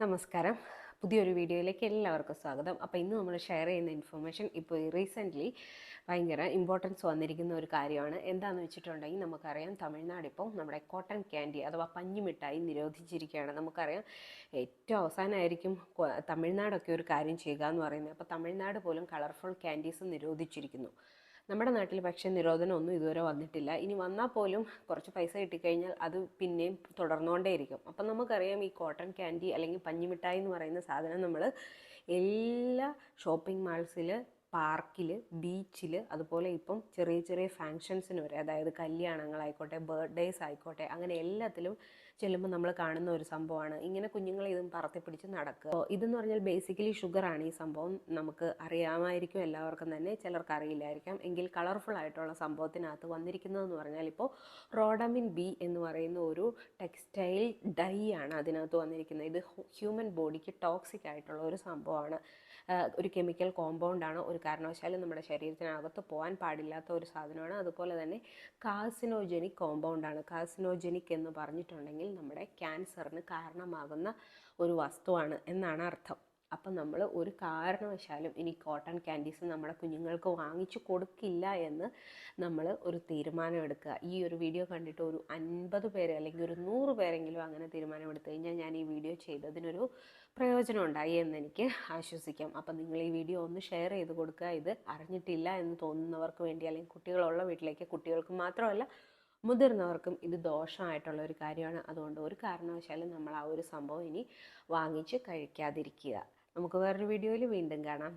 നമസ്കാരം. പുതിയൊരു വീഡിയോയിലേക്ക് എല്ലാവർക്കും സ്വാഗതം. അപ്പോൾ ഇന്ന് നമ്മൾ ഷെയർ ചെയ്യുന്ന ഇൻഫർമേഷൻ ഇപ്പോൾ റീസെൻ്റ്ലി ഭയങ്കര ഇമ്പോർട്ടൻസ് വന്നിരിക്കുന്ന ഒരു കാര്യമാണ്. എന്താണെന്ന് വെച്ചിട്ടുണ്ടെങ്കിൽ നമുക്കറിയാം, തമിഴ്നാട് ഇപ്പോൾ നമ്മുടെ കോട്ടൺ ക്യാൻഡി അഥവാ പഞ്ഞിമിഠായി നിരോധിച്ചിരിക്കുകയാണ്. നമുക്കറിയാം ഏറ്റവും അവസാനമായിരിക്കും തമിഴ്നാടൊക്കെ ഒരു കാര്യം ചെയ്യുക എന്ന് പറയുന്നത്. അപ്പോൾ തമിഴ്നാട് പോലും കളർഫുൾ ക്യാൻഡീസ് നിരോധിച്ചിരിക്കുന്നു. നമ്മുടെ നാട്ടിൽ പക്ഷേ നിരോധനം ഒന്നും ഇതുവരെ വന്നിട്ടില്ല. ഇനി വന്നാൽ പോലും കുറച്ച് പൈസ കിട്ടിക്കഴിഞ്ഞാൽ അത് പിന്നെയും തുടർന്നുകൊണ്ടേയിരിക്കും. അപ്പം നമുക്കറിയാം, ഈ കോട്ടൺ ക്യാൻഡി അല്ലെങ്കിൽ പഞ്ഞിമിഠായി എന്ന് പറയുന്ന സാധനം നമ്മൾ എല്ലാ ഷോപ്പിംഗ് മാൾസിൽ, പാർക്കിൽ, ബീച്ചിൽ, അതുപോലെ ഇപ്പം ചെറിയ ചെറിയ ഫങ്ഷൻസിന് വരെ, അതായത് കല്യാണങ്ങളായിക്കോട്ടെ, ബർത്ത്ഡേയ്സ് ആയിക്കോട്ടെ, അങ്ങനെ എല്ലാത്തിലും ചെല്ലുമ്പോൾ നമ്മൾ കാണുന്ന ഒരു സംഭവമാണ്. ഇങ്ങനെ കുഞ്ഞുങ്ങളെ ഇതും പറത്തിപ്പിടിച്ച് നടക്കുക. ഇതെന്ന് പറഞ്ഞാൽ ബേസിക്കലി ഷുഗറാണ്. ഈ സംഭവം നമുക്ക് അറിയാമായിരിക്കും എല്ലാവർക്കും തന്നെ, ചിലർക്ക് അറിയില്ലായിരിക്കാം. എങ്കിൽ കളർഫുൾ ആയിട്ടുള്ള സംഭവത്തിനകത്ത് വന്നിരിക്കുന്നതെന്ന് പറഞ്ഞാൽ ഇപ്പോൾ റോഡമിൻ ബി എന്ന് പറയുന്ന ഒരു ടെക്സ്റ്റൈൽ ഡൈ ആണ് അതിനകത്ത് വന്നിരിക്കുന്നത്. ഇത് ഹ്യൂമൻ ബോഡിക്ക് ടോക്സിക് ആയിട്ടുള്ള ഒരു സംഭവമാണ്. ഒരു കെമിക്കൽ കോമ്പൗണ്ടാണ്. ഒരു കാരണവശാലും നമ്മുടെ ശരീരത്തിനകത്ത് പോകാൻ പാടില്ലാത്ത ഒരു സാധനമാണ്. അതുപോലെ തന്നെ കാർസിനോജനിക് കോമ്പൗണ്ടാണ്. കാർസിനോജനിക് എന്ന് പറഞ്ഞിട്ടുണ്ടെങ്കിൽ നമ്മുടെ ക്യാൻസറിന് കാരണമാകുന്ന ഒരു വസ്തുവാണ് എന്നാണ് അർത്ഥം. അപ്പം നമ്മൾ ഒരു കാരണവശാലും ഇനി കോട്ടൺ ക്യാൻഡീസ് നമ്മുടെ കുഞ്ഞുങ്ങൾക്ക് വാങ്ങിച്ചു കൊടുക്കില്ല എന്ന് നമ്മൾ ഒരു തീരുമാനം എടുക്കുക. ഈ ഒരു വീഡിയോ കണ്ടിട്ട് ഒരു 50 പേര് അല്ലെങ്കിൽ ഒരു 100 പേരെങ്കിലും അങ്ങനെ തീരുമാനം എടുത്തു കഴിഞ്ഞാൽ ഞാൻ ഈ വീഡിയോ ചെയ്തതിനൊരു പ്രയോജനം ഉണ്ടായി എന്ന് എനിക്ക് ആശ്വസിക്കാം. അപ്പം നിങ്ങൾ ഈ വീഡിയോ ഒന്ന് ഷെയർ ചെയ്ത് കൊടുക്കുക. ഇത് അറിഞ്ഞിട്ടില്ല എന്ന് തോന്നുന്നവർക്ക് വേണ്ടി, അല്ലെങ്കിൽ കുട്ടികളുള്ള വീട്ടിലേക്ക്, കുട്ടികൾക്ക് മാത്രമല്ല മുതിർന്നവർക്കും ഇത് ദോഷമായിട്ടുള്ള ഒരു കാര്യമാണ്. അതുകൊണ്ട് ഒരു കാരണവശാലും നമ്മൾ ആ ഒരു സംഭവം ഇനി വാങ്ങിച്ച് കഴിക്കാതിരിക്കുക. നമുക്ക് വേറൊരു വീഡിയോയിൽ വീണ്ടും കാണാം.